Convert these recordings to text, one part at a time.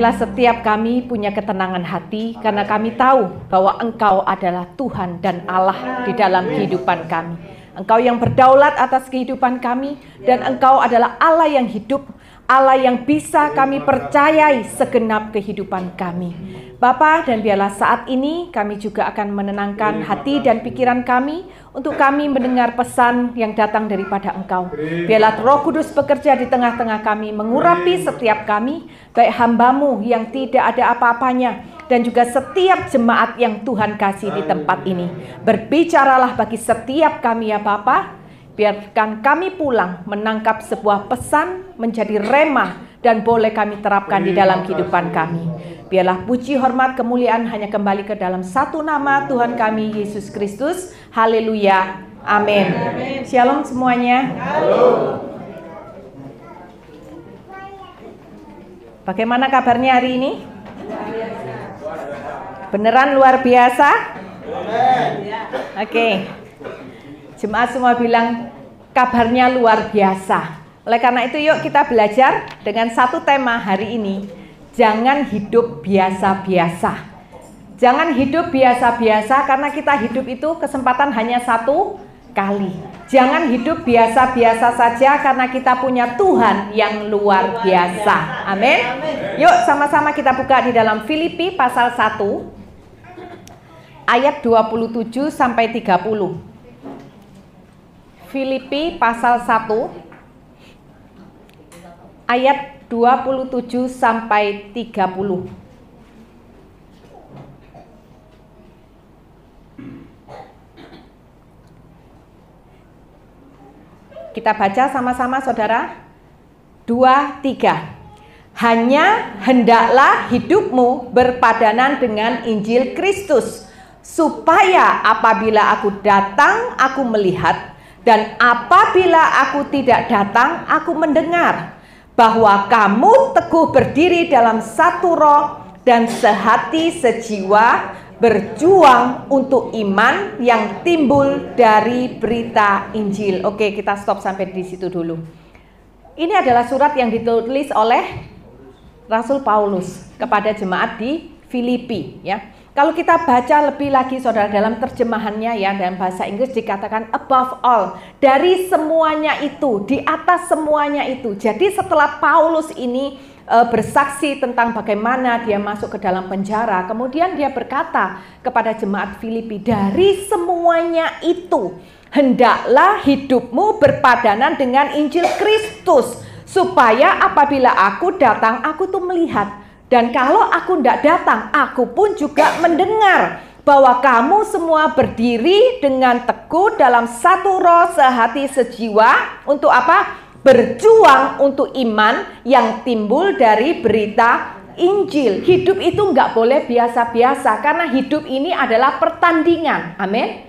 biarlah setiap kami punya ketenangan hati karena kami tahu bahwa Engkau adalah Tuhan dan Allah di dalam kehidupan kami. Engkau yang berdaulat atas kehidupan kami dan Engkau adalah Allah yang hidup, Allah yang bisa kami percayai segenap kehidupan kami. Bapa, dan biarlah saat ini kami juga akan menenangkan hati dan pikiran kami untuk kami mendengar pesan yang datang daripada Engkau. Biarlah Roh Kudus bekerja di tengah-tengah kami, mengurapi setiap kami, baik hamba-Mu yang tidak ada apa-apanya, dan juga setiap jemaat yang Tuhan kasih di tempat ini. Berbicaralah bagi setiap kami ya Bapa. Biarkan kami pulang menangkap sebuah pesan menjadi rema dan boleh kami terapkan di dalam kehidupan kami. Biarlah puji, hormat, kemuliaan hanya kembali ke dalam satu nama Tuhan kami, Yesus Kristus. Haleluya. Amin. Shalom semuanya. Bagaimana kabarnya hari ini? Beneran luar biasa? Oke. Jemaat semua bilang kabarnya luar biasa. Oleh karena itu yuk kita belajar dengan satu tema hari ini. Jangan hidup biasa-biasa. Jangan hidup biasa-biasa karena kita hidup itu kesempatan hanya satu kali. Jangan hidup biasa-biasa saja karena kita punya Tuhan yang luar biasa. Amin. Yuk sama-sama kita buka di dalam Filipi pasal 1 ayat 27 sampai 30. Filipi pasal 1 ayat 27 sampai 30. Kita baca sama-sama saudara. 2, 3. Hanya hendaklah hidupmu berpadanan dengan Injil Kristus, supaya apabila aku datang aku melihat, dan apabila aku tidak datang, aku mendengar bahwa kamu teguh berdiri dalam satu roh dan sehati sejiwa, berjuang untuk iman yang timbul dari berita Injil. Oke, kita stop sampai di situ dulu. Ini adalah surat yang ditulis oleh Rasul Paulus kepada jemaat di Filipi, ya. Kalau kita baca lebih lagi saudara dalam terjemahannya ya, dalam bahasa Inggris dikatakan above all, dari semuanya itu, di atas semuanya itu. Jadi setelah Paulus ini bersaksi tentang bagaimana dia masuk ke dalam penjara, kemudian dia berkata kepada jemaat Filipi, dari semuanya itu hendaklah hidupmu berpadanan dengan Injil Kristus, supaya apabila aku datang aku tuh melihat. Dan kalau aku tidak datang, aku pun juga mendengar bahwa kamu semua berdiri dengan teguh dalam satu roh, sehati, sejiwa. Untuk apa? Berjuang untuk iman yang timbul dari berita Injil. Hidup itu nggak boleh biasa-biasa, karena hidup ini adalah pertandingan. Amin.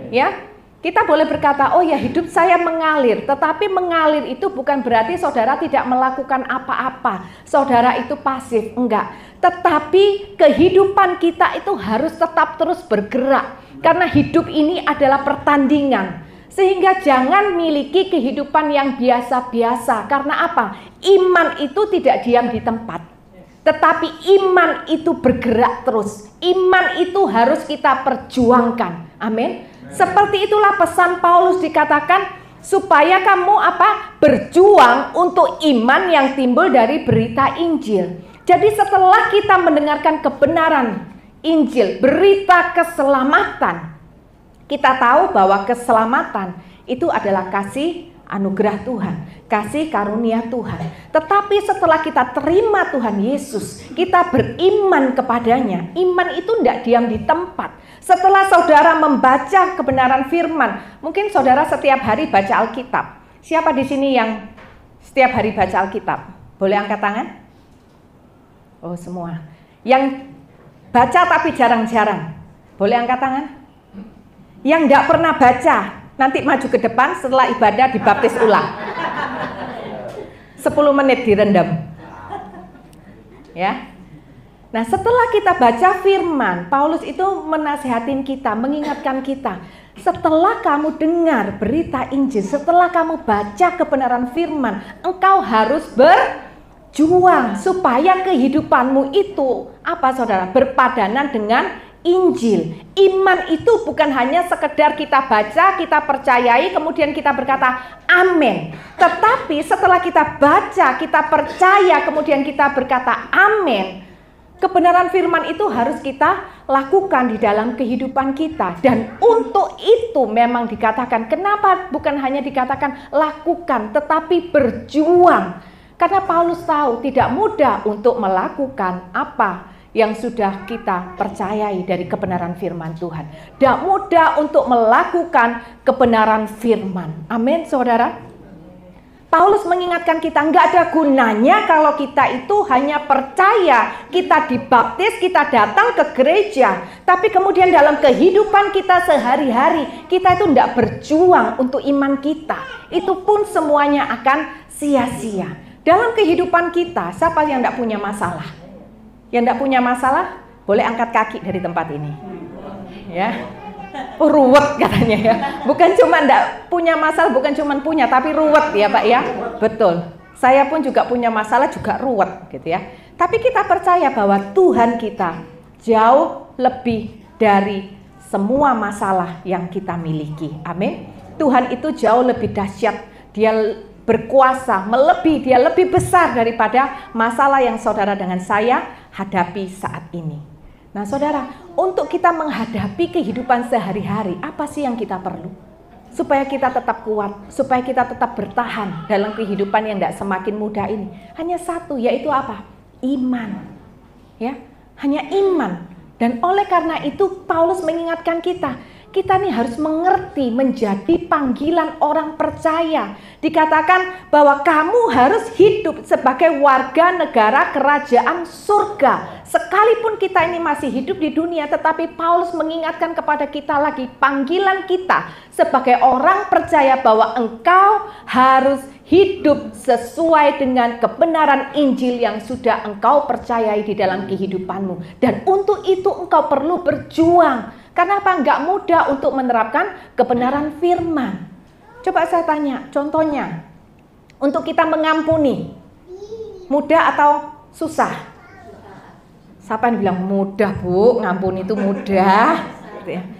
Ya. Kita boleh berkata, oh ya hidup saya mengalir. Tetapi mengalir itu bukan berarti saudara tidak melakukan apa-apa. Saudara itu pasif, enggak. Tetapi kehidupan kita itu harus tetap terus bergerak. Karena hidup ini adalah pertandingan. Sehingga jangan miliki kehidupan yang biasa-biasa. Karena apa? Iman itu tidak diam di tempat. Tetapi iman itu bergerak terus. Iman itu harus kita perjuangkan. Amin. Seperti itulah pesan Paulus dikatakan supaya kamu apa? Berjuang untuk iman yang timbul dari berita Injil. Jadi setelah kita mendengarkan kebenaran Injil, berita keselamatan, kita tahu bahwa keselamatan itu adalah kasih anugerah Tuhan, kasih karunia Tuhan. Tetapi setelah kita terima Tuhan Yesus, kita beriman kepadanya. Iman itu tidak diam di tempat. Setelah saudara membaca kebenaran firman, mungkin saudara setiap hari baca Alkitab. Siapa di sini yang setiap hari baca Alkitab? Boleh angkat tangan? Oh, semua. Yang baca tapi jarang-jarang. Boleh angkat tangan? Yang tidak pernah baca, nanti maju ke depan setelah ibadah dibaptis ulang. 10 menit direndam. Ya. Nah, setelah kita baca firman, Paulus itu menasihatin kita, mengingatkan kita. Setelah kamu dengar berita Injil, setelah kamu baca kebenaran firman, engkau harus berjuang. berjuang supaya kehidupanmu itu apa saudara? Berpadanan dengan Injil. Iman itu bukan hanya sekedar kita baca, kita percayai, kemudian kita berkata amin. Tetapi setelah kita baca, kita percaya, kemudian kita berkata amin, kebenaran firman itu harus kita lakukan di dalam kehidupan kita. Dan untuk itu memang dikatakan, kenapa bukan hanya dikatakan lakukan, tetapi berjuang. Karena Paulus tahu tidak mudah untuk melakukan apa yang sudah kita percayai dari kebenaran firman Tuhan. Tidak mudah untuk melakukan kebenaran firman. Amin, saudara. Paulus mengingatkan kita, nggak ada gunanya kalau kita itu hanya percaya, kita dibaptis, kita datang ke gereja, tapi kemudian dalam kehidupan kita sehari-hari, kita itu tidak berjuang untuk iman kita. Itu pun semuanya akan sia-sia. Dalam kehidupan kita, siapa yang tidak punya masalah? Yang tidak punya masalah, boleh angkat kaki dari tempat ini. Ya, ruwet katanya ya. Bukan cuma tidak punya masalah, bukan cuma punya, tapi ruwet ya Pak ya. Betul. Saya pun juga punya masalah, juga ruwet gitu ya. Tapi kita percaya bahwa Tuhan kita jauh lebih dari semua masalah yang kita miliki. Amin. Tuhan itu jauh lebih dahsyat. Dia berkuasa, melebihi, dia lebih besar daripada masalah yang saudara dengan saya hadapi saat ini. Nah saudara, untuk kita menghadapi kehidupan sehari-hari, apa sih yang kita perlu? Supaya kita tetap kuat, supaya kita tetap bertahan dalam kehidupan yang tidak semakin mudah ini. Hanya satu, yaitu apa? Iman. Ya, hanya iman. Dan oleh karena itu Paulus mengingatkan kita nih harus mengerti menjadi panggilan orang percaya. Dikatakan bahwa kamu harus hidup sebagai warga negara kerajaan surga. Sekalipun kita ini masih hidup di dunia, tetapi Paulus mengingatkan kepada kita lagi panggilan kita sebagai orang percaya bahwa engkau harus hidup sesuai dengan kebenaran Injil yang sudah engkau percayai di dalam kehidupanmu. Dan untuk itu engkau perlu berjuang. Karena apa? Enggak mudah untuk menerapkan kebenaran firman. Coba saya tanya, contohnya, untuk kita mengampuni, mudah atau susah? Siapa yang bilang mudah Bu, ngampuni itu mudah?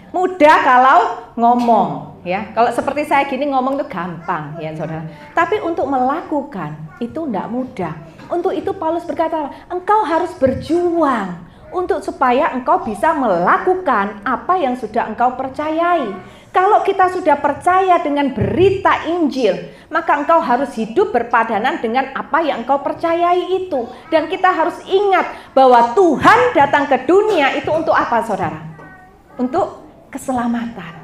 Mudah kalau ngomong, ya. Kalau seperti saya gini ngomong itu gampang, ya saudara. Tapi untuk melakukan itu enggak mudah. Untuk itu Paulus berkata, engkau harus berjuang. Untuk supaya engkau bisa melakukan apa yang sudah engkau percayai. Kalau kita sudah percaya dengan berita Injil, maka engkau harus hidup berpadanan dengan apa yang engkau percayai itu. Dan kita harus ingat bahwa Tuhan datang ke dunia itu untuk apa saudara? Untuk keselamatan.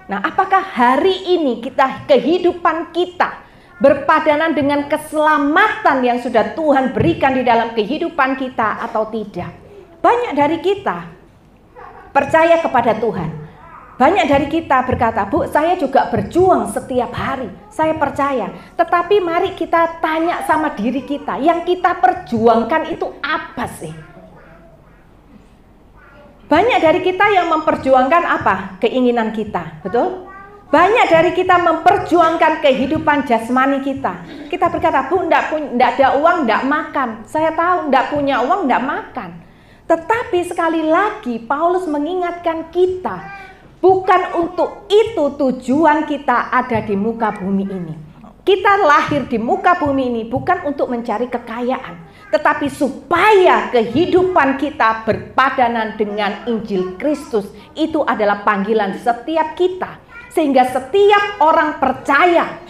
Nah, apakah hari ini kehidupan kita berpadanan dengan keselamatan yang sudah Tuhan berikan di dalam kehidupan kita atau tidak? Banyak dari kita percaya kepada Tuhan. Banyak dari kita berkata, Bu, saya juga berjuang setiap hari. Saya percaya. Tetapi mari kita tanya sama diri kita. Yang kita perjuangkan itu apa sih? Banyak dari kita yang memperjuangkan apa? Keinginan kita. Betul? Banyak dari kita memperjuangkan kehidupan jasmani kita. Kita berkata, Bu, enggak ada uang, enggak makan. Saya tahu enggak punya uang, enggak makan. Tetapi sekali lagi Paulus mengingatkan kita, bukan untuk itu tujuan kita ada di muka bumi ini. Kita lahir di muka bumi ini bukan untuk mencari kekayaan, tetapi supaya kehidupan kita berpadanan dengan Injil Kristus. Itu adalah panggilan setiap kita, sehingga setiap orang percaya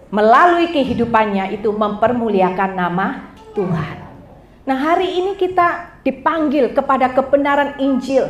melalui kehidupannya itu mempermuliakan nama Tuhan. Nah, hari ini kita dipanggil kepada kebenaran Injil,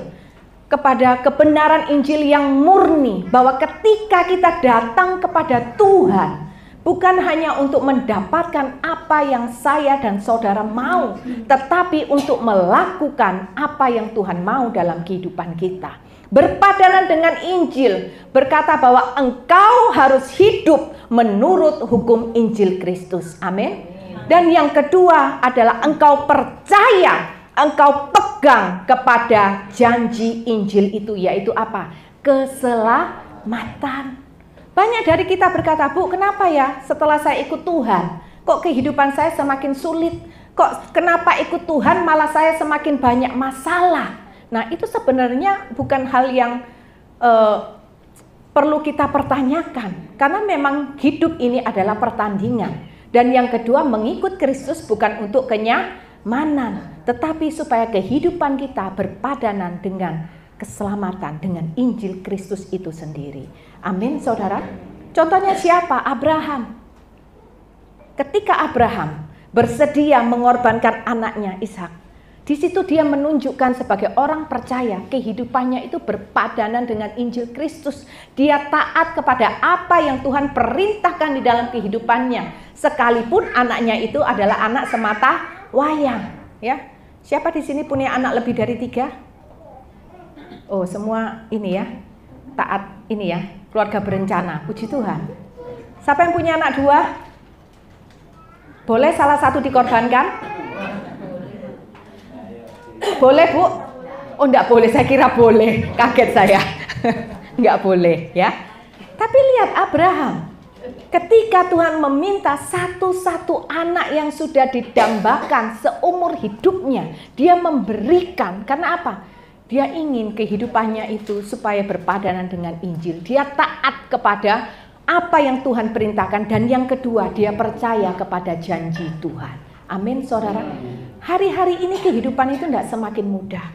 kepada kebenaran Injil yang murni, bahwa ketika kita datang kepada Tuhan, bukan hanya untuk mendapatkan apa yang saya dan saudara mau, tetapi untuk melakukan apa yang Tuhan mau dalam kehidupan kita. Berpadanan dengan Injil, berkata bahwa engkau harus hidup menurut hukum Injil Kristus. Amin. Dan yang kedua adalah engkau percaya, engkau pegang kepada janji Injil itu, yaitu apa? Keselamatan. Banyak dari kita berkata, Bu, kenapa ya setelah saya ikut Tuhan, kok kehidupan saya semakin sulit? Kok kenapa ikut Tuhan malah saya semakin banyak masalah? Nah, itu sebenarnya bukan hal yang perlu kita pertanyakan. Karena memang hidup ini adalah pertandingan. Dan yang kedua, mengikut Kristus bukan untuk kenyamanan, tetapi supaya kehidupan kita berpadanan dengan keselamatan, dengan Injil Kristus itu sendiri. Amin, saudara. Contohnya siapa? Abraham. Ketika Abraham bersedia mengorbankan anaknya Ishak, di situ dia menunjukkan sebagai orang percaya, kehidupannya itu berpadanan dengan Injil Kristus. Dia taat kepada apa yang Tuhan perintahkan di dalam kehidupannya, sekalipun anaknya itu adalah anak semata wayang. Ya, siapa di sini punya anak lebih dari 3? Oh, semua ini ya, taat ini ya, keluarga berencana. Puji Tuhan. Siapa yang punya anak 2? Boleh salah satu dikorbankan? Boleh, Bu? Oh, enggak boleh, saya kira boleh. Kaget saya. Enggak boleh, ya. Tapi lihat Abraham. Ketika Tuhan meminta satu-satu anak yang sudah didambakan seumur hidupnya, dia memberikan. Karena apa? Dia ingin kehidupannya itu supaya berpadanan dengan Injil. Dia taat kepada apa yang Tuhan perintahkan, dan yang kedua, dia percaya kepada janji Tuhan. Amin, saudara. Hari-hari ini kehidupan itu tidak semakin mudah.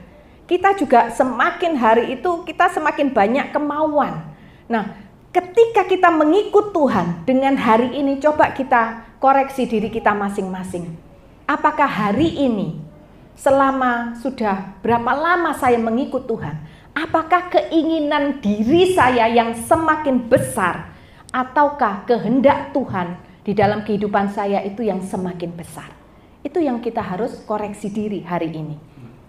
Kita juga semakin hari itu kita semakin banyak kemauan. Nah, ketika kita mengikut Tuhan dengan hari ini, coba kita koreksi diri kita masing-masing. Apakah hari ini, selama sudah berapa lama saya mengikut Tuhan, apakah keinginan diri saya yang semakin besar, ataukah kehendak Tuhan di dalam kehidupan saya itu yang semakin besar? Itu yang kita harus koreksi diri hari ini.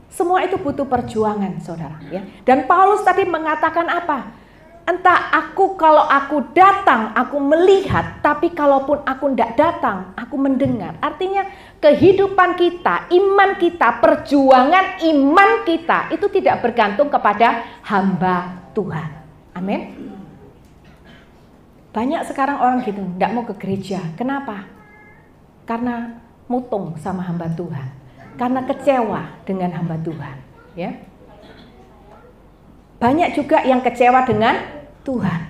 Semua itu butuh perjuangan, saudara. Ya. Dan Paulus tadi mengatakan apa? Entah kalau aku datang, aku melihat, tapi kalaupun aku tidak datang, aku mendengar. Artinya kehidupan kita, iman kita, perjuangan iman kita, itu tidak bergantung kepada hamba Tuhan. Amin. Banyak sekarang orang gitu, tidak mau ke gereja. Kenapa? Karena mutung sama hamba Tuhan. Karena kecewa dengan hamba Tuhan. Ya. Banyak juga yang kecewa dengan Tuhan.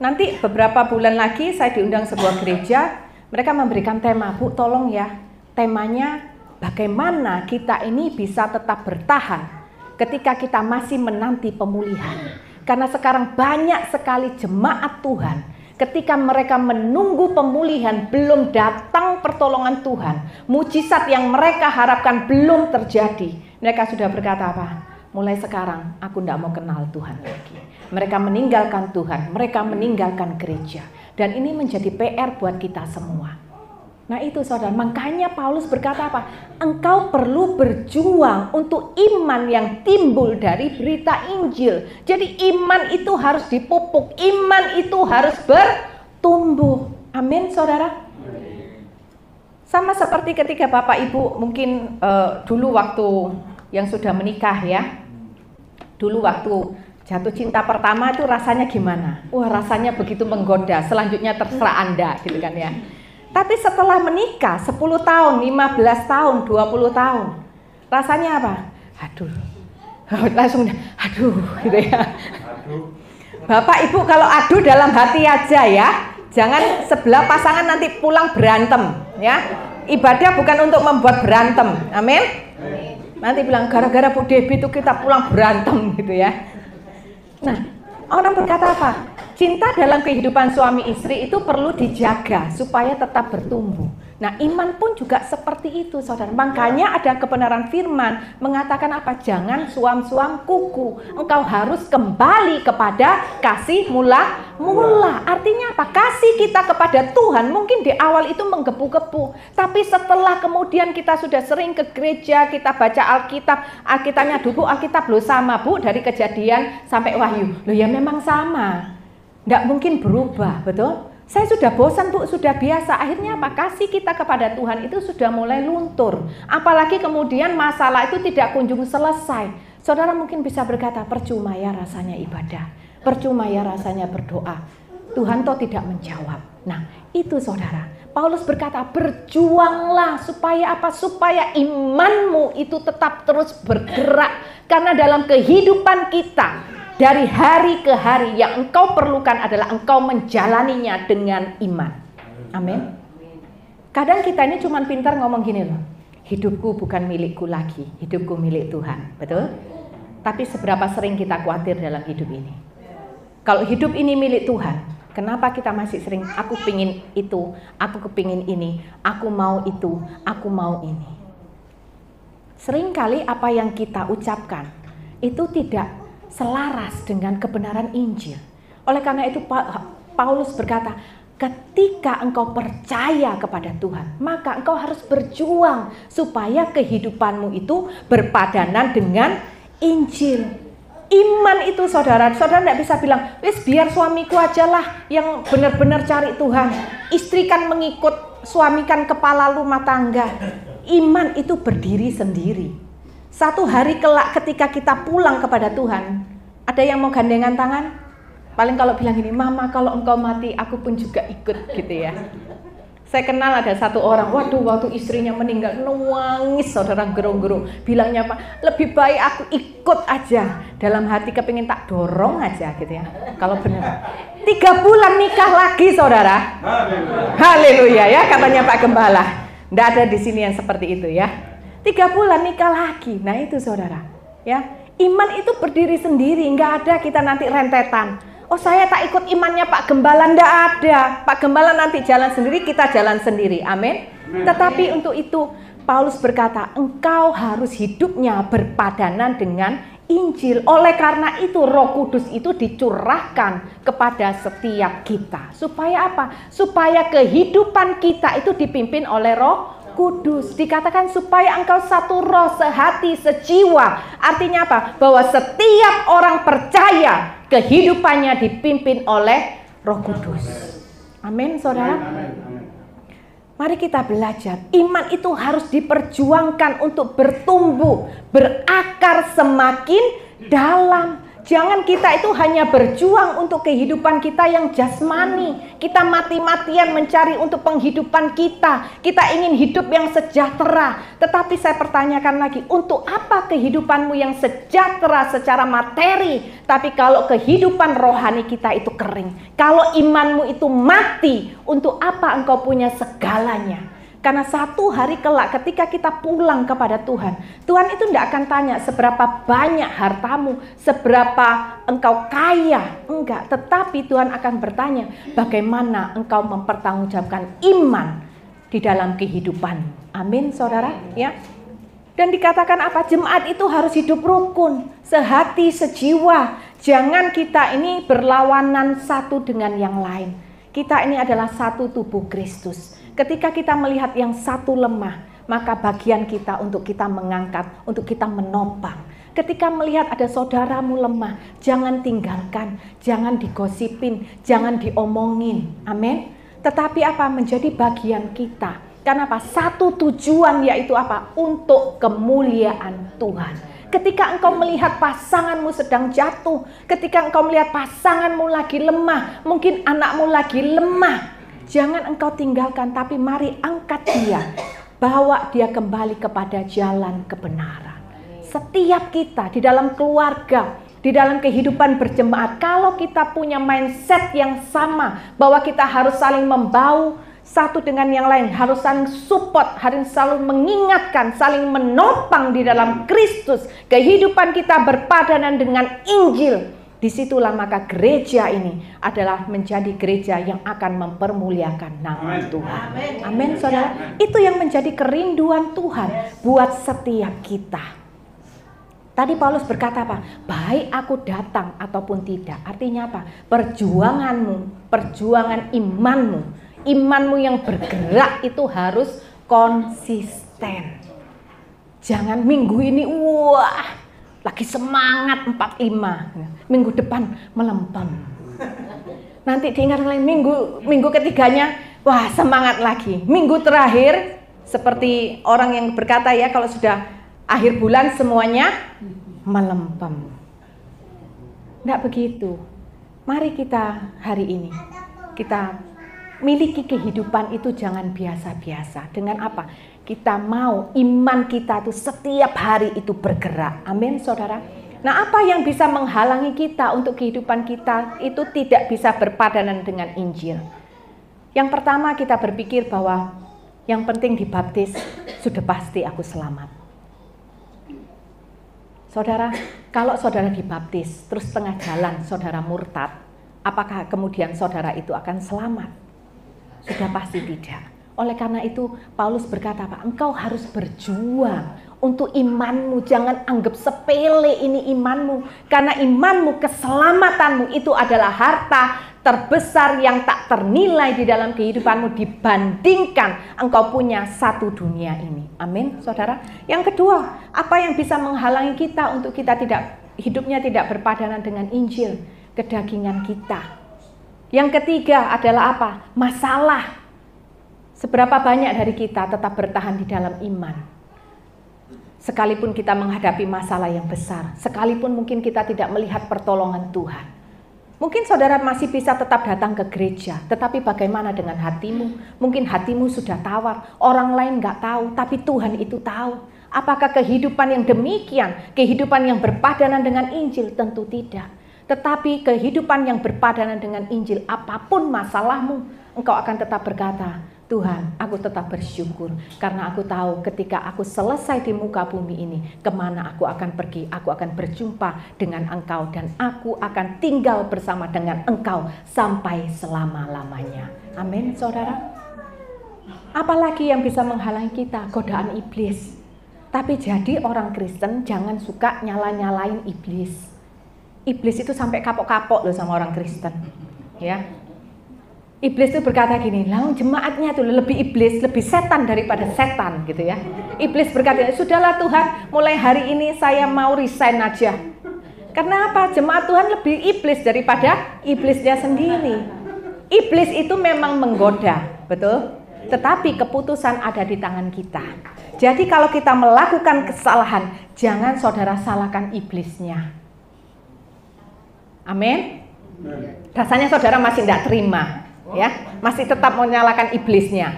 Nanti beberapa bulan lagi saya diundang sebuah gereja. Mereka memberikan tema, Bu tolong ya. Temanya bagaimana kita ini bisa tetap bertahan ketika kita masih menanti pemulihan. Karena sekarang banyak sekali jemaat Tuhan, ketika mereka menunggu pemulihan, belum datang pertolongan Tuhan, mujizat yang mereka harapkan belum terjadi. Mereka sudah berkata apa? Mulai sekarang aku tidak mau kenal Tuhan lagi. Mereka meninggalkan Tuhan, mereka meninggalkan gereja. Dan ini menjadi PR buat kita semua. Nah itu saudara, makanya Paulus berkata apa? Engkau perlu berjuang untuk iman yang timbul dari berita Injil. Jadi iman itu harus dipupuk, iman itu harus bertumbuh. Amin saudara. Sama seperti ketika Bapak Ibu mungkin dulu waktu yang sudah menikah ya. Dulu waktu jatuh cinta pertama itu rasanya gimana? Wah rasanya begitu menggoda, selanjutnya terserah Anda gitu kan ya. Tapi setelah menikah 10 tahun, 15 tahun, 20 tahun, rasanya apa? Aduh, langsung aduh gitu ya. Bapak Ibu kalau aduh dalam hati aja ya, jangan sebelah pasangan nanti pulang berantem ya. Ibadah bukan untuk membuat berantem, amin. Nanti bilang gara-gara Bu Debbie itu kita pulang berantem gitu ya. Nah, orang berkata apa? Cinta dalam kehidupan suami istri itu perlu dijaga supaya tetap bertumbuh. Nah, iman pun juga seperti itu, saudara. Makanya ada kebenaran firman mengatakan apa? Jangan suam-suam kuku. Engkau harus kembali kepada kasih mula-mula. Artinya apa? Kasih kita kepada Tuhan mungkin di awal itu menggebu-gebu. Tapi setelah kemudian kita sudah sering ke gereja, kita baca Alkitab, Alkitabnya dulu Alkitab loh sama Bu dari Kejadian sampai Wahyu. Loh ya memang sama. Nggak mungkin berubah, betul? Saya sudah bosan Bu, sudah biasa. Akhirnya apa? Kasih kita kepada Tuhan itu sudah mulai luntur. Apalagi kemudian masalah itu tidak kunjung selesai. Saudara mungkin bisa berkata, percuma ya rasanya ibadah. Percuma ya rasanya berdoa. Tuhan toh tidak menjawab. Nah itu saudara, Paulus berkata, berjuanglah supaya apa? Supaya imanmu itu tetap terus bergerak. Karena dalam kehidupan kita, dari hari ke hari, yang engkau perlukan adalah engkau menjalaninya dengan iman. Amin. Kadang kita ini cuma pintar ngomong gini loh, hidupku bukan milikku lagi, hidupku milik Tuhan. Betul? Tapi seberapa sering kita khawatir dalam hidup ini? Kalau hidup ini milik Tuhan, kenapa kita masih sering, aku pingin itu, aku kepingin ini, aku mau itu, aku mau ini. Seringkali apa yang kita ucapkan itu tidak selaras dengan kebenaran Injil. Oleh karena itu Paulus berkata, ketika engkau percaya kepada Tuhan, maka engkau harus berjuang supaya kehidupanmu itu berpadanan dengan Injil. Iman itu saudara tidak bisa bilang, wis biar suamiku aja lah yang benar-benar cari Tuhan. Istri kan mengikut, suami kan kepala rumah tangga. Iman itu berdiri sendiri. Satu hari kelak ketika kita pulang kepada Tuhan, ada yang mau gandengan tangan? Paling kalau bilang gini, mama kalau engkau mati aku pun juga ikut gitu ya. Saya kenal ada satu orang, waduh waktu istrinya meninggal nangis saudara gerung-gerung. Bilangnya apa? Lebih baik aku ikut aja. Dalam hati kepingin tak dorong aja gitu ya. Kalau benar. 3 bulan nikah lagi saudara. Haleluya ya katanya Pak Gembala. Nggak ada di sini yang seperti itu ya. 3 bulan nikah lagi. Nah itu saudara ya. Iman itu berdiri sendiri. Nggak ada kita nanti rentetan. Oh saya tak ikut imannya Pak Gembala, ndak ada. Pak Gembala nanti jalan sendiri, kita jalan sendiri. Amin. Tetapi untuk itu Paulus berkata, engkau harus hidupnya berpadanan dengan Injil. Oleh karena itu Roh Kudus itu dicurahkan kepada setiap kita. Supaya apa? Supaya kehidupan kita itu dipimpin oleh Roh Kudus. Dikatakan supaya engkau satu roh, sehati, sejiwa. Artinya apa? Bahwa setiap orang percaya kehidupannya dipimpin oleh Roh Kudus. Amin, saudara. Mari kita belajar. Iman itu harus diperjuangkan untuk bertumbuh, berakar semakin dalam. Jangan kita itu hanya berjuang untuk kehidupan kita yang jasmani. Kita mati-matian mencari untuk penghidupan kita. Kita ingin hidup yang sejahtera. Tetapi saya pertanyakan lagi, untuk apa kehidupanmu yang sejahtera secara materi? Tapi kalau kehidupan rohani kita itu kering. Kalau imanmu itu mati, untuk apa engkau punya segalanya? Karena satu hari kelak ketika kita pulang kepada Tuhan, Tuhan itu tidak akan tanya seberapa banyak hartamu, seberapa engkau kaya, enggak. Tetapi Tuhan akan bertanya bagaimana engkau mempertanggungjawabkan iman di dalam kehidupan. Amin saudara ya. Dan dikatakan apa? Jemaat itu harus hidup rukun, sehati, sejiwa. Jangan kita ini berlawanan satu dengan yang lain. Kita ini adalah satu tubuh Kristus. Ketika kita melihat yang satu lemah, maka bagian kita untuk kita mengangkat, untuk kita menopang. Ketika melihat ada saudaramu lemah, jangan tinggalkan, jangan digosipin, jangan diomongin. Amin. Tetapi apa? Menjadi bagian kita. Karena apa? Satu tujuan yaitu apa? Untuk kemuliaan Tuhan. Ketika engkau melihat pasanganmu sedang jatuh, ketika engkau melihat pasanganmu lagi lemah, mungkin anakmu lagi lemah, jangan engkau tinggalkan, tapi mari angkat dia. Bawa dia kembali kepada jalan kebenaran. Setiap kita di dalam keluarga, di dalam kehidupan berjemaat, kalau kita punya mindset yang sama, bahwa kita harus saling membau satu dengan yang lain, harus saling support, harus selalu mengingatkan, saling menopang di dalam Kristus, kehidupan kita berpadanan dengan Injil. Disitulah maka gereja ini adalah menjadi gereja yang akan mempermuliakan nama Tuhan. Amin saudara. Itu yang menjadi kerinduan Tuhan buat setiap kita. Tadi Paulus berkata apa? Baik aku datang ataupun tidak. Artinya apa? Perjuanganmu, perjuangan imanmu, imanmu yang bergerak itu harus konsisten. Jangan minggu ini wah lagi semangat 45, minggu depan melempem. Nanti diingat lain minggu ketiganya, wah semangat lagi. Minggu terakhir seperti orang yang berkata ya, kalau sudah akhir bulan semuanya melempem. Tidak begitu. Mari kita hari ini kita miliki kehidupan itu jangan biasa-biasa. Dengan apa? Kita mau iman kita itu setiap hari itu bergerak. Amin, saudara. Nah, apa yang bisa menghalangi kita untuk kehidupan kita itu tidak bisa berpadanan dengan Injil? Yang pertama, kita berpikir bahwa yang penting dibaptis, sudah pasti aku selamat. Saudara, kalau saudara dibaptis, terus tengah jalan saudara murtad, apakah kemudian saudara itu akan selamat? Sudah pasti tidak. Oleh karena itu Paulus berkata, Pak, engkau harus berjuang untuk imanmu. Jangan anggap sepele ini imanmu. Karena imanmu, keselamatanmu itu adalah harta terbesar yang tak ternilai di dalam kehidupanmu dibandingkan engkau punya satu dunia ini. Amin, saudara. Yang kedua, apa yang bisa menghalangi kita untuk kita hidupnya tidak berpadanan dengan Injil? Kedagingan kita. Yang ketiga adalah apa? Masalah. Seberapa banyak dari kita tetap bertahan di dalam iman? Sekalipun kita menghadapi masalah yang besar, sekalipun mungkin kita tidak melihat pertolongan Tuhan. Mungkin saudara masih bisa tetap datang ke gereja, tetapi bagaimana dengan hatimu? Mungkin hatimu sudah tawar, orang lain nggak tahu, tapi Tuhan itu tahu. Apakah kehidupan yang demikian, kehidupan yang berpadanan dengan Injil? Tentu tidak. Tetapi kehidupan yang berpadanan dengan Injil, apapun masalahmu, engkau akan tetap berkata, Tuhan, aku tetap bersyukur karena aku tahu ketika aku selesai di muka bumi ini, kemana aku akan pergi, aku akan berjumpa dengan Engkau dan aku akan tinggal bersama dengan Engkau sampai selama-lamanya. Amin, saudara. Apalagi yang bisa menghalangi kita? Godaan iblis. Tapi jadi orang Kristen jangan suka nyala-nyalain iblis. Iblis itu sampai kapok-kapok loh sama orang Kristen, ya. Iblis itu berkata gini, lah jemaatnya tuh lebih iblis, lebih setan daripada setan gitu ya. Iblis berkata, sudahlah Tuhan, mulai hari ini saya mau resign aja. Karena apa? Jemaat Tuhan lebih iblis daripada iblisnya sendiri. Iblis itu memang menggoda, betul? Tetapi keputusan ada di tangan kita. Jadi kalau kita melakukan kesalahan, jangan saudara salahkan iblisnya. Amin. Rasanya saudara masih tidak terima, ya, masih tetap menyalahkan iblisnya.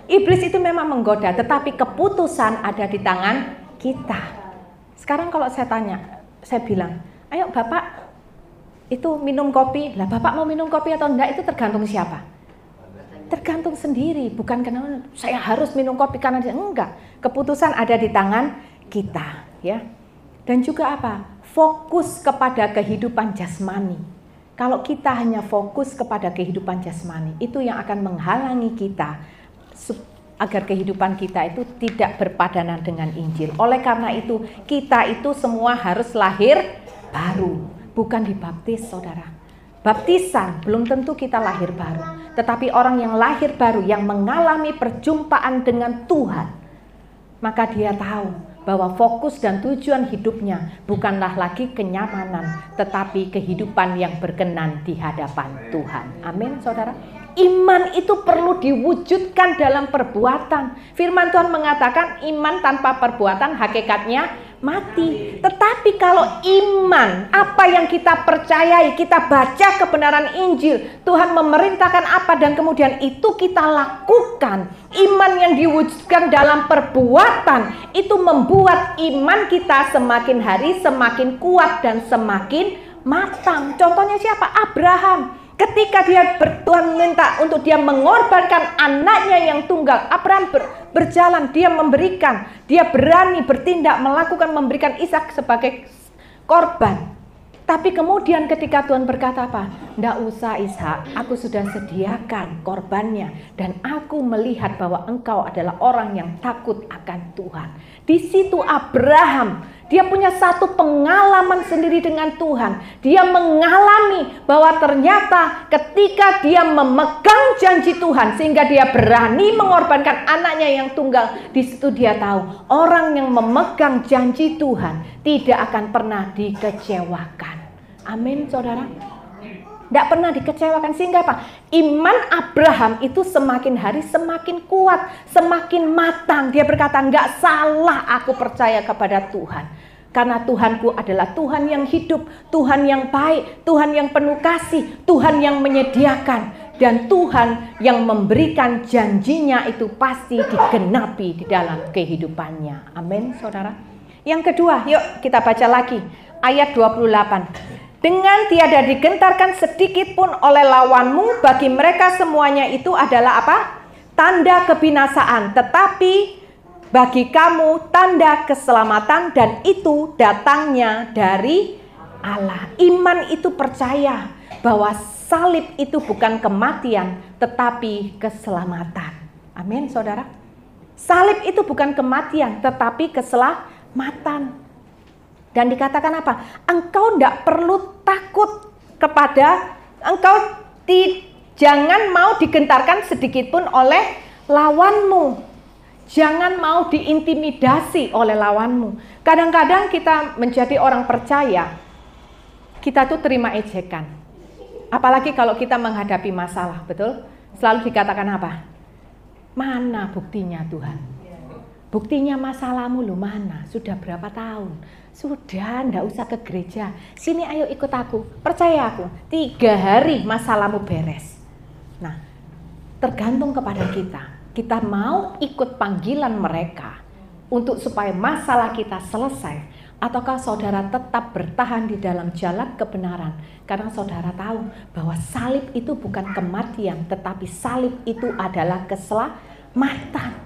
Iblis itu memang menggoda, tetapi keputusan ada di tangan kita. Sekarang kalau saya tanya, saya bilang, ayo Bapak itu minum kopi. Lah Bapak mau minum kopi atau enggak itu tergantung siapa? Tergantung sendiri, bukan karena saya harus minum kopi karena dia enggak. Keputusan ada di tangan kita, ya. Dan juga apa? Fokus kepada kehidupan jasmani. Kalau kita hanya fokus kepada kehidupan jasmani, itu yang akan menghalangi kita agar kehidupan kita itu tidak berpadanan dengan Injil. Oleh karena itu, kita itu semua harus lahir baru, bukan dibaptis, saudara. Baptisan belum tentu kita lahir baru, tetapi orang yang lahir baru, yang mengalami perjumpaan dengan Tuhan, maka dia tahu bahwa fokus dan tujuan hidupnya bukanlah lagi kenyamanan, tetapi kehidupan yang berkenan di hadapan Tuhan. Amin, saudara. Iman itu perlu diwujudkan dalam perbuatan. Firman Tuhan mengatakan iman tanpa perbuatan hakikatnya mati. Tetapi kalau iman, apa yang kita percayai, kita baca kebenaran Injil, Tuhan memerintahkan apa dan kemudian itu kita lakukan. Iman yang diwujudkan dalam perbuatan itu membuat iman kita semakin hari semakin kuat dan semakin matang. Contohnya siapa? Abraham. Ketika Tuhan minta untuk dia mengorbankan anaknya yang tunggal, Abraham berjalan, dia memberikan, dia berani bertindak, memberikan Ishak sebagai korban. Tapi kemudian ketika Tuhan berkata apa? Nggak usah Ishak, aku sudah sediakan korbannya dan aku melihat bahwa engkau adalah orang yang takut akan Tuhan. Di situ Abraham, dia punya satu pengalaman sendiri dengan Tuhan. Dia mengalami bahwa ternyata ketika dia memegang janji Tuhan sehingga dia berani mengorbankan anaknya yang tunggal, di situ dia tahu orang yang memegang janji Tuhan tidak akan pernah dikecewakan. Amin, saudara. Tidak pernah dikecewakan. Sehingga apa? Iman Abraham itu semakin hari semakin kuat, semakin matang. Dia berkata, enggak salah aku percaya kepada Tuhan. Karena Tuhanku adalah Tuhan yang hidup, Tuhan yang baik, Tuhan yang penuh kasih, Tuhan yang menyediakan. Dan Tuhan yang memberikan janjinya itu pasti digenapi di dalam kehidupannya. Amin, saudara. Yang kedua, yuk kita baca lagi ayat 28. Dengan tiada digentarkan sedikit pun oleh lawanmu, bagi mereka semuanya itu adalah apa? Tanda kebinasaan, tetapi bagi kamu tanda keselamatan, dan itu datangnya dari Allah. Iman itu percaya bahwa salib itu bukan kematian, tetapi keselamatan. Amin, saudara. Salib itu bukan kematian, tetapi keselamatan. Dan dikatakan apa? Engkau tidak perlu takut kepada, jangan mau digentarkan sedikit pun oleh lawanmu. Jangan mau diintimidasi oleh lawanmu. Kadang-kadang kita menjadi orang percaya, kita tuh terima ejekan. Apalagi kalau kita menghadapi masalah, betul? Selalu dikatakan apa? Mana buktinya Tuhan? Buktinya masalahmu lo mana? Sudah berapa tahun? Sudah, ndak usah ke gereja. Sini ayo ikut aku. Percaya aku, 3 hari masalahmu beres. Nah, tergantung kepada kita. Kita mau ikut panggilan mereka untuk supaya masalah kita selesai, ataukah saudara tetap bertahan di dalam jalan kebenaran? Karena saudara tahu bahwa salib itu bukan kematian, tetapi salib itu adalah keselamatan.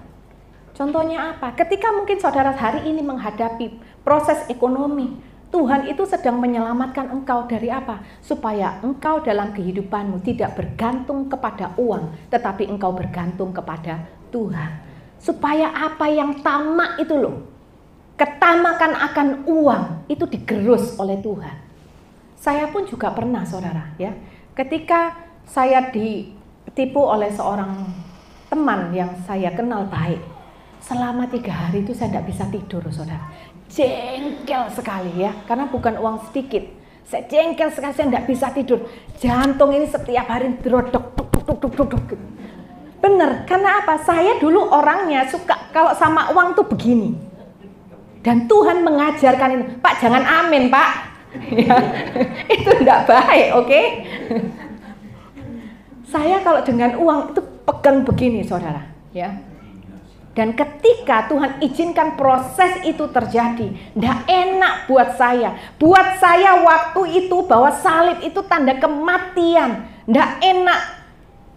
Contohnya apa? Ketika mungkin saudara hari ini menghadapi proses ekonomi, Tuhan itu sedang menyelamatkan engkau dari apa? Supaya engkau dalam kehidupanmu tidak bergantung kepada uang, tetapi engkau bergantung kepada Tuhan. Supaya apa yang tamak itu loh, ketamakan akan uang itu digerus oleh Tuhan. Saya pun juga pernah, saudara, ya. Ketika saya ditipu oleh seorang teman yang saya kenal baik, selama 3 hari itu saya tidak bisa tidur, saudara. Jengkel sekali ya, karena bukan uang sedikit. Saya jengkel sekali, saya tidak bisa tidur. Jantung ini setiap hari drodok, duk. Bener, karena apa? Saya dulu orangnya suka kalau sama uang tuh begini. Dan Tuhan mengajarkan itu. Pak, jangan amin, Pak. Ya, itu tidak baik, oke? Saya kalau dengan uang itu pegang begini, saudara, ya. Dan ketika Tuhan izinkan proses itu terjadi, tidak enak buat saya. Buat saya waktu itu bahwa salib itu tanda kematian. Tidak enak.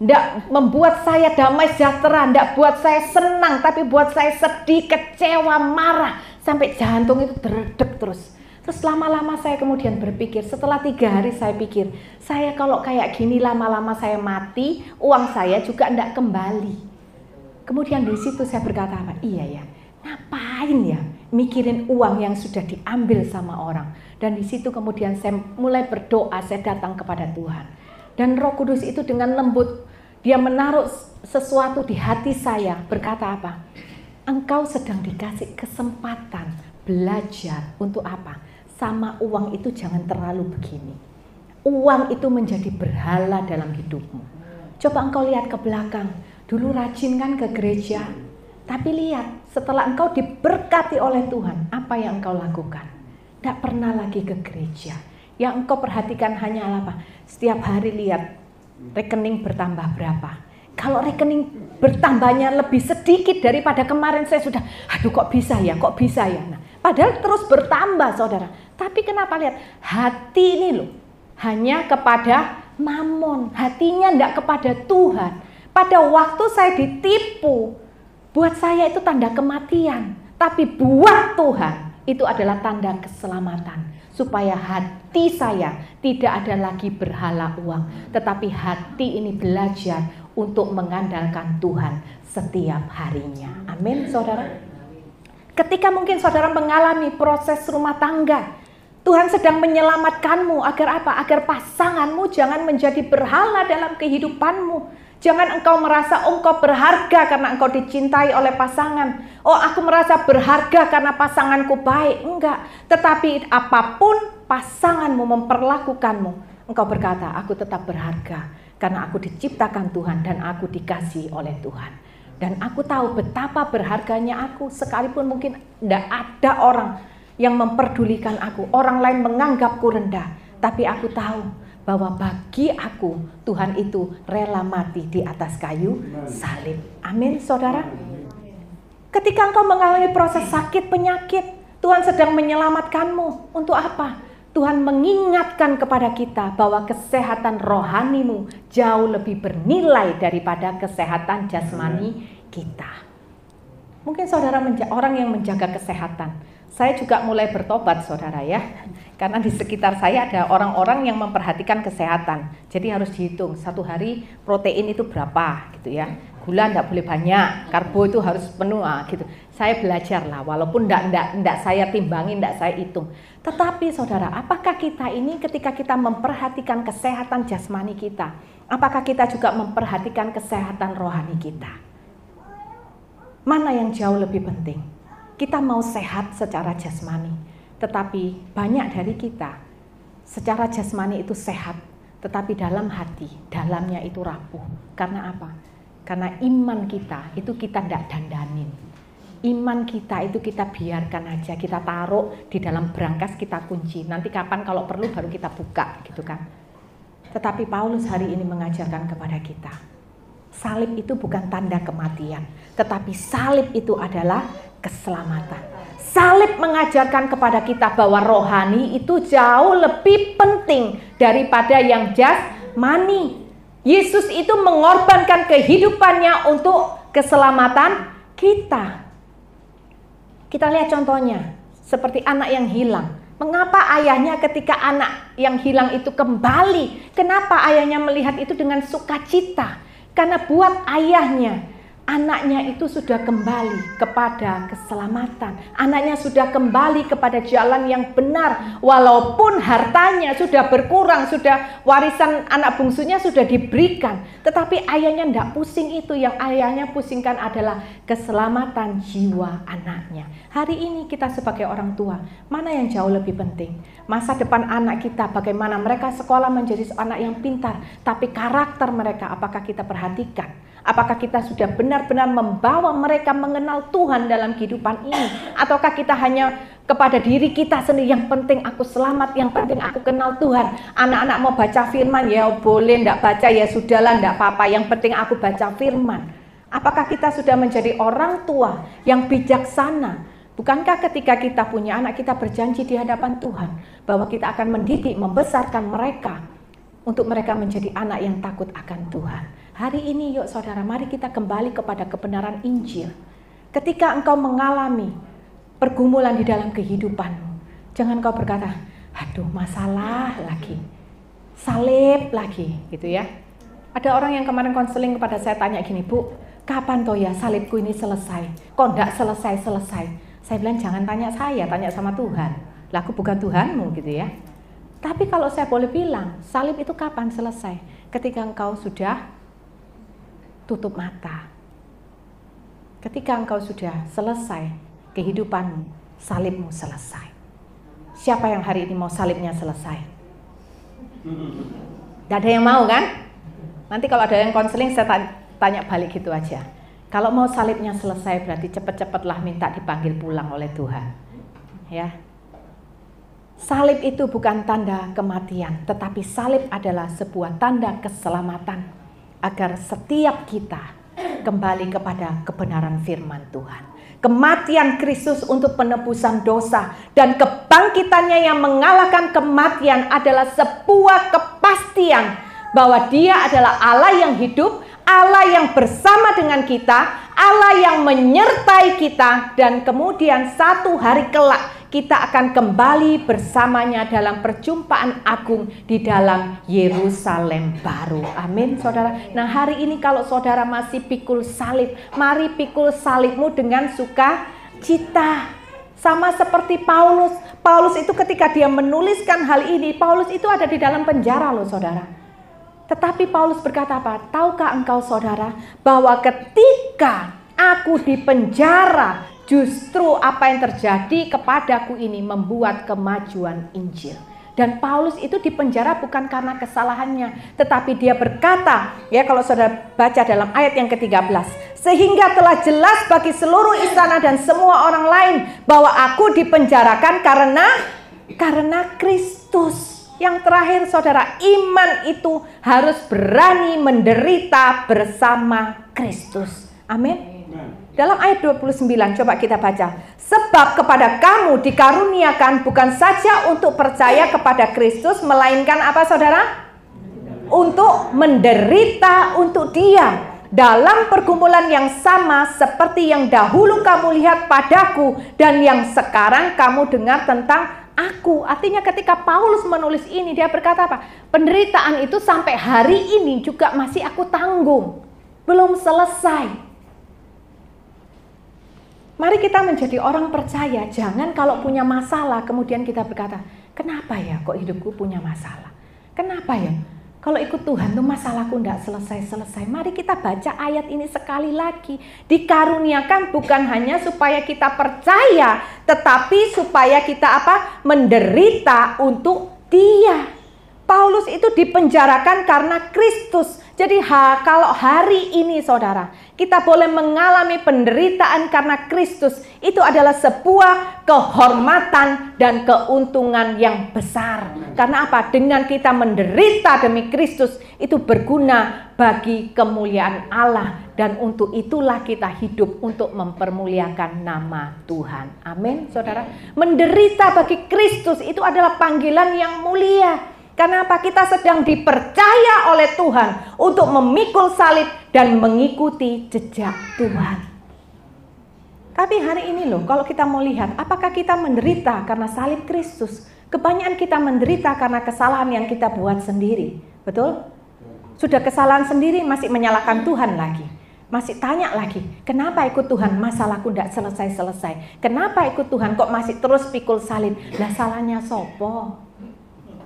Tidak membuat saya damai sejahtera. Tidak buat saya senang. Tapi buat saya sedih, kecewa, marah. Sampai jantung itu deredek terus. Terus lama-lama saya kemudian berpikir, setelah 3 hari saya pikir, saya kalau kayak gini lama-lama saya mati, uang saya juga tidak kembali. Kemudian di situ saya berkata apa? Iya ya, ngapain ya mikirin uang yang sudah diambil sama orang. Dan di situ kemudian saya mulai berdoa, saya datang kepada Tuhan. Dan Roh Kudus itu dengan lembut, dia menaruh sesuatu di hati saya, berkata apa? Engkau sedang dikasih kesempatan belajar untuk apa? Sama uang itu jangan terlalu begini. Uang itu menjadi berhala dalam hidupmu. Coba engkau lihat ke belakang. Dulu rajin kan ke gereja, tapi lihat setelah engkau diberkati oleh Tuhan, apa yang engkau lakukan? Tidak pernah lagi ke gereja. Yang engkau perhatikan hanya apa? Setiap hari lihat rekening bertambah berapa. Kalau rekening bertambahnya lebih sedikit daripada kemarin, saya sudah, aduh kok bisa ya. Nah, padahal terus bertambah, saudara. Tapi kenapa lihat? Hati ini loh, hanya kepada mamon. Hatinya tidak kepada Tuhan. Pada waktu saya ditipu, buat saya itu tanda kematian. Tapi buat Tuhan, itu adalah tanda keselamatan. Supaya hati saya tidak ada lagi berhala uang. Tetapi hati ini belajar untuk mengandalkan Tuhan setiap harinya. Amin, saudara. Ketika mungkin saudara mengalami proses rumah tangga, Tuhan sedang menyelamatkanmu agar apa? Agar pasanganmu jangan menjadi berhala dalam kehidupanmu. Jangan engkau merasa engkau berharga karena engkau dicintai oleh pasangan. Oh, aku merasa berharga karena pasanganku baik. Enggak. Tetapi apapun pasanganmu memperlakukanmu, engkau berkata, aku tetap berharga karena aku diciptakan Tuhan dan aku dikasihi oleh Tuhan. Dan aku tahu betapa berharganya aku, sekalipun mungkin tidak ada orang yang memperdulikan aku. Orang lain menganggapku rendah. Tapi aku tahu bahwa bagi aku Tuhan itu rela mati di atas kayu salib. Amin, saudara. Ketika engkau mengalami proses sakit, penyakit, Tuhan sedang menyelamatkanmu. Untuk apa? Tuhan mengingatkan kepada kita bahwa kesehatan rohanimu jauh lebih bernilai daripada kesehatan jasmani kita. Mungkin saudara orang yang menjaga kesehatan. Saya juga mulai bertobat, saudara ya. Karena di sekitar saya ada orang-orang yang memperhatikan kesehatan. Jadi harus dihitung, satu hari protein itu berapa gitu ya. Gula enggak boleh banyak, karbo itu harus penuh gitu. Saya belajar lah, walaupun enggak saya timbangi, enggak saya hitung. Tetapi saudara, apakah kita ini ketika kita memperhatikan kesehatan jasmani kita, apakah kita juga memperhatikan kesehatan rohani kita? Mana yang jauh lebih penting? Kita mau sehat secara jasmani, tetapi banyak dari kita secara jasmani itu sehat, tetapi dalam hati, dalamnya itu rapuh. Karena apa? Karena iman kita itu kita tidak dandanin. Iman kita itu kita biarkan aja, kita taruh di dalam brankas, kita kunci. Nanti kapan kalau perlu baru kita buka gitu kan. Tetapi Paulus hari ini mengajarkan kepada kita, salib itu bukan tanda kematian, tetapi salib itu adalah keselamatan. Salib mengajarkan kepada kita bahwa rohani itu jauh lebih penting daripada yang jasmani. Yesus itu mengorbankan kehidupannya untuk keselamatan kita. Kita lihat contohnya, seperti anak yang hilang. Mengapa ayahnya ketika anak yang hilang itu kembali? Kenapa ayahnya melihat itu dengan sukacita? Karena buat ayahnya, anaknya itu sudah kembali kepada keselamatan. Anaknya sudah kembali kepada jalan yang benar. Walaupun hartanya sudah berkurang, sudah warisan anak bungsunya sudah diberikan. Tetapi ayahnya tidak pusing itu. Yang ayahnya pusingkan adalah keselamatan jiwa anaknya. Hari ini kita sebagai orang tua, mana yang jauh lebih penting? Masa depan anak kita, bagaimana mereka sekolah menjadi anak yang pintar. Tapi karakter mereka, apakah kita perhatikan? Apakah kita sudah benar-benar membawa mereka mengenal Tuhan dalam kehidupan ini? Ataukah kita hanya kepada diri kita sendiri, yang penting aku selamat, yang penting aku kenal Tuhan. Anak-anak mau baca firman, ya boleh, enggak baca ya sudahlah, enggak apa-apa, yang penting aku baca firman. Apakah kita sudah menjadi orang tua yang bijaksana? Bukankah ketika kita punya anak, kita berjanji di hadapan Tuhan bahwa kita akan mendidik, membesarkan mereka untuk mereka menjadi anak yang takut akan Tuhan. Hari ini yuk saudara, mari kita kembali kepada kebenaran Injil. Ketika engkau mengalami pergumulan di dalam kehidupanmu, jangan kau berkata, aduh masalah lagi, salib lagi gitu ya. Ada orang yang kemarin konseling kepada saya, tanya gini, Bu, kapan toh ya salibku ini selesai? Kok enggak selesai-selesai? Saya bilang jangan tanya saya, tanya sama Tuhan. Lah aku bukan Tuhanmu gitu ya. Tapi kalau saya boleh bilang, salib itu kapan selesai? Ketika engkau sudah tutup mata. Ketika engkau sudah selesai kehidupanmu, salibmu selesai. Siapa yang hari ini mau salibnya selesai? Tidak ada yang mau kan? Nanti kalau ada yang konseling saya tanya balik gitu aja. Kalau mau salibnya selesai berarti cepet-cepetlah minta dipanggil pulang oleh Tuhan. Ya. Salib itu bukan tanda kematian, tetapi salib adalah sebuah tanda keselamatan. Agar setiap kita kembali kepada kebenaran firman Tuhan. Kematian Kristus untuk penebusan dosa dan kebangkitannya yang mengalahkan kematian adalah sebuah kepastian bahwa Dia adalah Allah yang hidup, Allah yang bersama dengan kita, Allah yang menyertai kita, dan kemudian satu hari kelak kita akan kembali bersamanya dalam perjumpaan agung di dalam Yerusalem baru. Amin, saudara. Nah, hari ini kalau saudara masih pikul salib, mari pikul salibmu dengan sukacita. Sama seperti Paulus. Paulus itu ketika dia menuliskan hal ini, Paulus itu ada di dalam penjara loh, saudara. Tetapi Paulus berkata apa? Tahukah engkau, saudara, bahwa ketika aku di penjara, justru apa yang terjadi kepadaku ini membuat kemajuan Injil. Dan Paulus itu dipenjara bukan karena kesalahannya, tetapi dia berkata, ya kalau saudara baca dalam ayat yang ke-13, sehingga telah jelas bagi seluruh istana dan semua orang lain bahwa aku dipenjarakan karena Kristus. Yang terakhir saudara, iman itu harus berani menderita bersama Kristus. Amin. Dalam ayat 29 coba kita baca. Sebab kepada kamu dikaruniakan bukan saja untuk percaya kepada Kristus, melainkan apa saudara? Untuk menderita untuk Dia. Dalam pergumulan yang sama seperti yang dahulu kamu lihat padaku dan yang sekarang kamu dengar tentang aku. Artinya ketika Paulus menulis ini, dia berkata apa? Penderitaan itu sampai hari ini juga masih aku tanggung. Belum selesai. Mari kita menjadi orang percaya. Jangan kalau punya masalah kemudian kita berkata, kenapa ya kok hidupku punya masalah? Kenapa ya? Kalau ikut Tuhan tuh masalahku enggak selesai-selesai. Mari kita baca ayat ini sekali lagi. Dikaruniakan bukan hanya supaya kita percaya, tetapi supaya kita apa? Menderita untuk Dia. Paulus itu dipenjarakan karena Kristus. Jadi kalau hari ini saudara, kita boleh mengalami penderitaan karena Kristus, itu adalah sebuah kehormatan dan keuntungan yang besar. Karena apa? Dengan kita menderita demi Kristus, itu berguna bagi kemuliaan Allah. Dan untuk itulah kita hidup untuk mempermuliakan nama Tuhan. Amin saudara. Menderita bagi Kristus itu adalah panggilan yang mulia. Karena apa? Kita sedang dipercaya oleh Tuhan untuk memikul salib dan mengikuti jejak Tuhan. Tapi hari ini loh, kalau kita mau lihat, apakah kita menderita karena salib Kristus? Kebanyakan kita menderita karena kesalahan yang kita buat sendiri. Betul? Sudah kesalahan sendiri masih menyalahkan Tuhan lagi. Masih tanya lagi, kenapa ikut Tuhan masalahku tidak selesai-selesai? Kenapa ikut Tuhan kok masih terus pikul salib? Lah salahnya sopo?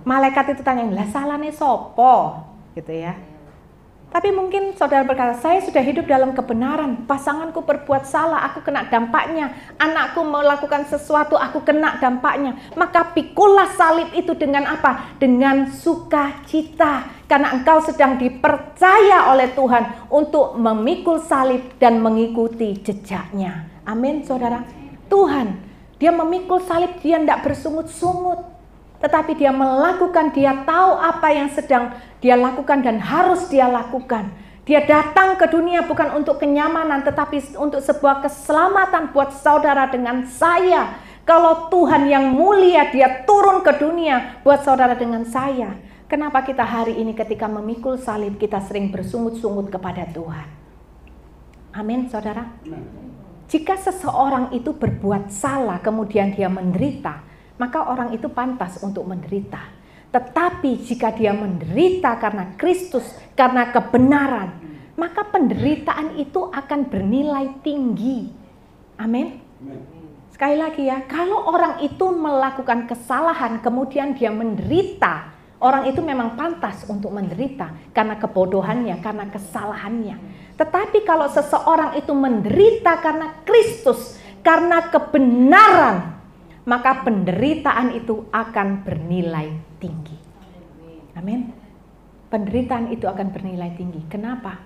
Malaikat itu tanya, lah salahnya sopo? Gitu ya. Tapi mungkin saudara berkata, saya sudah hidup dalam kebenaran, pasanganku berbuat salah, aku kena dampaknya, anakku melakukan sesuatu, aku kena dampaknya. Maka pikullah salib itu dengan apa? Dengan sukacita. Karena engkau sedang dipercaya oleh Tuhan untuk memikul salib dan mengikuti jejaknya. Amin saudara. Tuhan, dia memikul salib, dia tidak bersungut-sungut. Tetapi dia melakukan, dia tahu apa yang sedang dia lakukan dan harus dia lakukan. Dia datang ke dunia bukan untuk kenyamanan, tetapi untuk sebuah keselamatan buat saudara dengan saya. Kalau Tuhan yang mulia, dia turun ke dunia buat saudara dengan saya. Kenapa kita hari ini ketika memikul salib, kita sering bersungut-sungut kepada Tuhan? Amin, saudara. Jika seseorang itu berbuat salah, kemudian dia menderita, maka orang itu pantas untuk menderita. Tetapi jika dia menderita karena Kristus, karena kebenaran, maka penderitaan itu akan bernilai tinggi. Amin. Sekali lagi ya, kalau orang itu melakukan kesalahan kemudian dia menderita, orang itu memang pantas untuk menderita karena kebodohannya, karena kesalahannya. Tetapi kalau seseorang itu menderita karena Kristus, karena kebenaran, maka penderitaan itu akan bernilai tinggi. Amin. Penderitaan itu akan bernilai tinggi. Kenapa?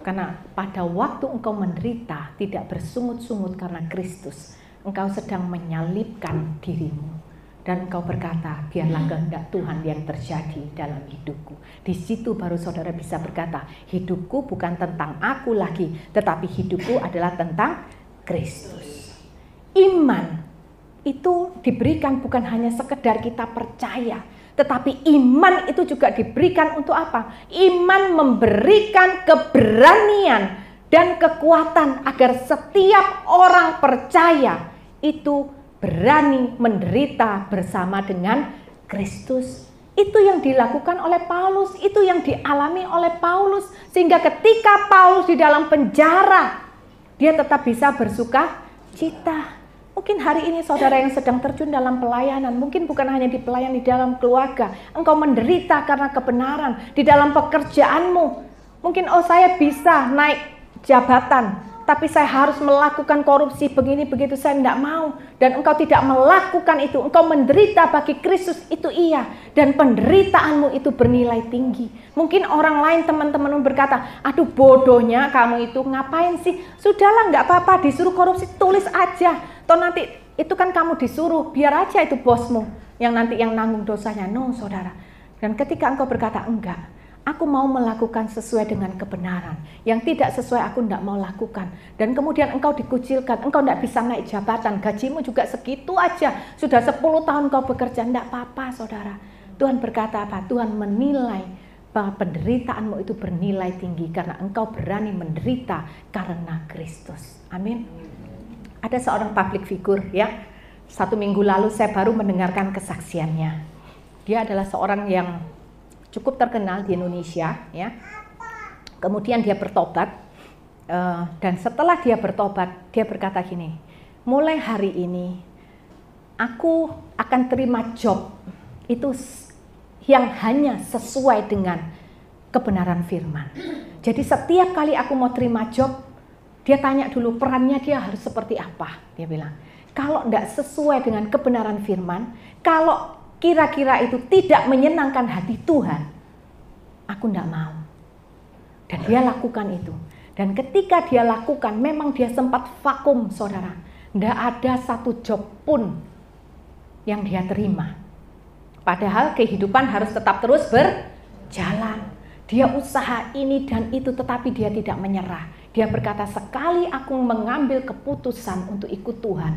Karena pada waktu engkau menderita, tidak bersungut-sungut karena Kristus, engkau sedang menyalibkan dirimu. Dan engkau berkata, biarlah kehendak Tuhan yang terjadi dalam hidupku. Di situ baru saudara bisa berkata, hidupku bukan tentang aku lagi, tetapi hidupku adalah tentang Kristus. Iman itu diberikan bukan hanya sekedar kita percaya, tetapi iman itu juga diberikan untuk apa? Iman memberikan keberanian dan kekuatan agar setiap orang percaya itu berani menderita bersama dengan Kristus. Itu yang dilakukan oleh Paulus, itu yang dialami oleh Paulus, sehingga ketika Paulus di dalam penjara, dia tetap bisa bersuka cita. Mungkin hari ini saudara yang sedang terjun dalam pelayanan, mungkin bukan hanya di pelayanan di dalam keluarga, engkau menderita karena kebenaran, di dalam pekerjaanmu. Mungkin saya bisa naik jabatan, tapi saya harus melakukan korupsi begini begitu, saya tidak mau. Dan engkau tidak melakukan itu, engkau menderita bagi Kristus, itu iya. Dan penderitaanmu itu bernilai tinggi. Mungkin orang lain, teman-temanmu berkata, aduh bodohnya kamu itu, ngapain sih? Sudahlah, nggak apa-apa, disuruh korupsi, tulis aja. Toh nanti itu kan kamu disuruh, biar aja itu bosmu. yang nanti yang nanggung dosanya. No, saudara. Dan ketika engkau berkata enggak, aku mau melakukan sesuai dengan kebenaran. Yang tidak sesuai aku tidak mau lakukan. Dan kemudian engkau dikucilkan, engkau tidak bisa naik jabatan, gajimu juga segitu aja. Sudah 10 tahun kau bekerja, tidak apa-apa saudara. Tuhan berkata apa? Tuhan menilai bahwa penderitaanmu itu bernilai tinggi karena engkau berani menderita karena Kristus. Amin. Ada seorang public figure ya. 1 minggu lalu saya baru mendengarkan kesaksiannya. Dia adalah seorang yang cukup terkenal di Indonesia ya. Kemudian dia bertobat dan setelah dia bertobat dia berkata gini, mulai hari ini aku akan terima job itu yang hanya sesuai dengan kebenaran firman. Jadi setiap kali aku mau terima job, dia tanya dulu perannya dia harus seperti apa. Dia bilang, kalau tidak sesuai dengan kebenaran firman, kalau kira-kira itu tidak menyenangkan hati Tuhan, aku tidak mau. Dan dia lakukan itu. Dan ketika dia lakukan, memang dia sempat vakum, saudara. Tidak ada satu job pun yang dia terima. Padahal kehidupan harus tetap terus berjalan. Dia usaha ini dan itu, tetapi dia tidak menyerah. Dia berkata, sekali aku mengambil keputusan untuk ikut Tuhan,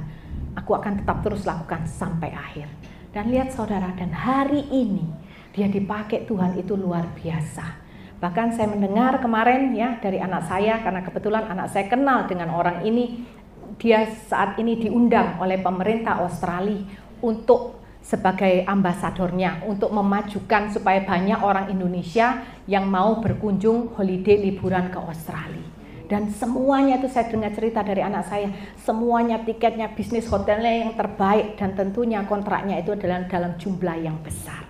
aku akan tetap terus lakukan sampai akhir. Dan lihat saudara, dan hari ini dia dipakai Tuhan itu luar biasa. Bahkan saya mendengar kemarin ya dari anak saya, karena kebetulan anak saya kenal dengan orang ini. Dia saat ini diundang oleh pemerintah Australia untuk sebagai ambasadornya, untuk memajukan supaya banyak orang Indonesia yang mau berkunjung holiday liburan ke Australia. Dan semuanya itu saya dengar cerita dari anak saya, semuanya tiketnya, bisnis hotelnya yang terbaik, dan tentunya kontraknya itu adalah dalam jumlah yang besar.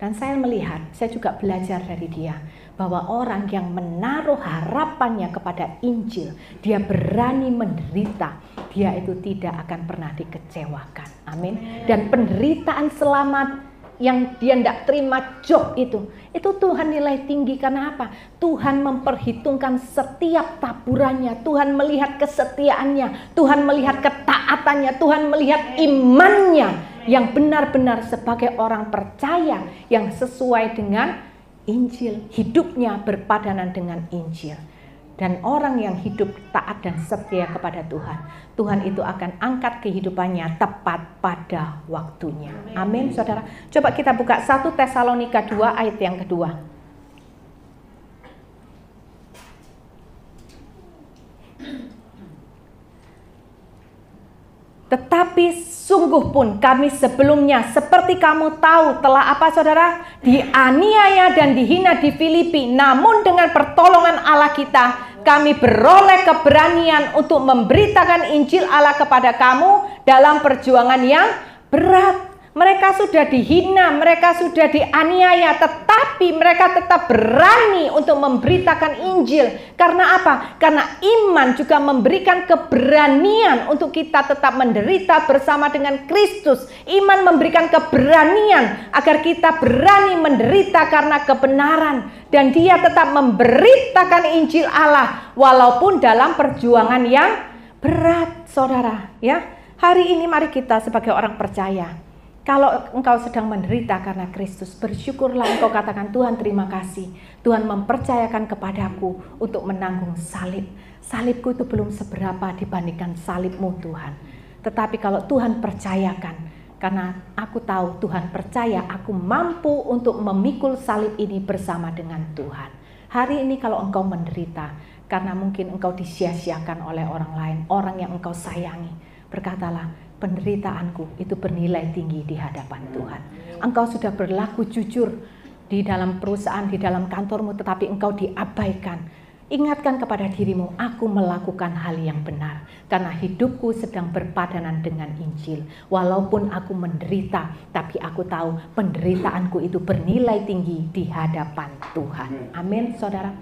Dan saya melihat, saya juga belajar dari dia, bahwa orang yang menaruh harapannya kepada Injil, dia berani menderita, dia itu tidak akan pernah dikecewakan. Amin. Dan penderitaan selamat yang dia tidak terima job itu Tuhan nilai tinggi. Karena apa? Tuhan memperhitungkan setiap taburannya, Tuhan melihat kesetiaannya, Tuhan melihat ketaatannya, Tuhan melihat imannya yang benar-benar sebagai orang percaya yang sesuai dengan Injil, hidupnya berpadanan dengan Injil. Dan orang yang hidup taat dan setia kepada Tuhan, Tuhan itu akan angkat kehidupannya tepat pada waktunya. Amin, saudara. Coba kita buka 1 Tesalonika 2 ayat yang kedua. Tetapi sungguh pun kami sebelumnya, seperti kamu tahu, telah apa saudara? Dianiaya dan dihina di Filipi. Namun dengan pertolongan Allah kita, kami beroleh keberanian untuk memberitakan Injil Allah kepada kamu dalam perjuangan yang berat. Mereka sudah dihina, mereka sudah dianiaya, tetapi mereka tetap berani untuk memberitakan Injil. Karena apa? Karena iman juga memberikan keberanian untuk kita tetap menderita bersama dengan Kristus. Iman memberikan keberanian agar kita berani menderita karena kebenaran. Dan dia tetap memberitakan Injil Allah walaupun dalam perjuangan yang berat, saudara. Ya, hari ini mari kita sebagai orang percaya, kalau engkau sedang menderita karena Kristus, bersyukurlah engkau katakan, Tuhan terima kasih. Tuhan mempercayakan kepadaku untuk menanggung salib. Salibku itu belum seberapa dibandingkan salibmu Tuhan. Tetapi kalau Tuhan percayakan, karena aku tahu Tuhan percaya aku mampu untuk memikul salib ini bersama dengan Tuhan. Hari ini kalau engkau menderita, karena mungkin engkau disia-siakan oleh orang lain, orang yang engkau sayangi, berkatalah, penderitaanku itu bernilai tinggi di hadapan Tuhan. Engkau sudah berlaku jujur di dalam perusahaan, di dalam kantormu, tetapi engkau diabaikan. Ingatkan kepada dirimu, aku melakukan hal yang benar karena hidupku sedang berpadanan dengan Injil. Walaupun aku menderita, tapi aku tahu penderitaanku itu bernilai tinggi di hadapan Tuhan. Amin, saudara.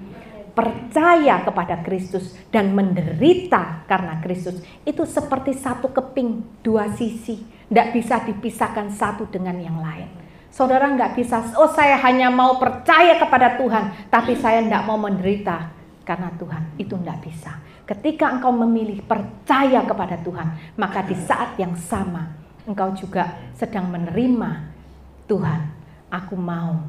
Percaya kepada Kristus dan menderita karena Kristus itu seperti satu keping, dua sisi, tidak bisa dipisahkan satu dengan yang lain. Saudara nggak bisa, oh saya hanya mau percaya kepada Tuhan, tapi saya tidak mau menderita karena Tuhan, itu tidak bisa. Ketika engkau memilih percaya kepada Tuhan, maka di saat yang sama engkau juga sedang menerima, Tuhan, aku mau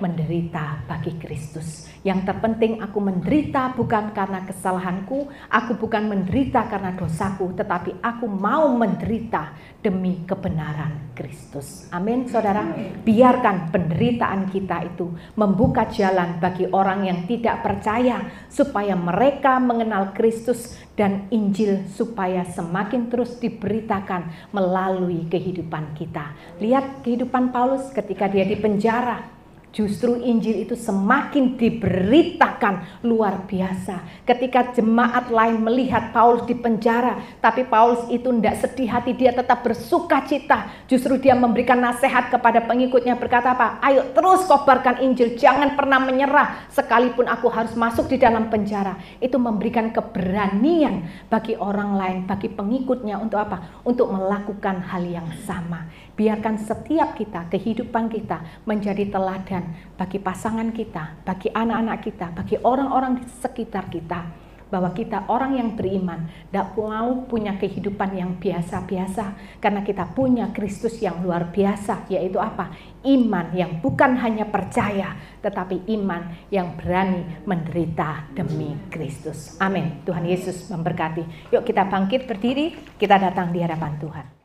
menderita bagi Kristus. Yang terpenting aku menderita bukan karena kesalahanku, aku bukan menderita karena dosaku, tetapi aku mau menderita demi kebenaran Kristus. Amin, saudara. Biarkan penderitaan kita itu membuka jalan bagi orang yang tidak percaya, supaya mereka mengenal Kristus dan Injil supaya semakin terus diberitakan melalui kehidupan kita. Lihat kehidupan Paulus ketika dia di penjara. Justru Injil itu semakin diberitakan luar biasa. Ketika jemaat lain melihat Paulus di penjara, tapi Paulus itu tidak sedih hati, dia tetap bersuka cita. Justru dia memberikan nasihat kepada pengikutnya, berkata apa? Ayo terus kobarkan Injil, jangan pernah menyerah sekalipun aku harus masuk di dalam penjara. Itu memberikan keberanian bagi orang lain, bagi pengikutnya untuk apa? Untuk melakukan hal yang sama. Biarkan setiap kita, kehidupan kita menjadi teladan bagi pasangan kita, bagi anak-anak kita, bagi orang-orang di sekitar kita, bahwa kita orang yang beriman, tidak mau punya kehidupan yang biasa-biasa, karena kita punya Kristus yang luar biasa, yaitu apa? Iman yang bukan hanya percaya, tetapi iman yang berani menderita demi Kristus. Amin. Tuhan Yesus memberkati. Yuk kita bangkit berdiri, kita datang di hadapan Tuhan.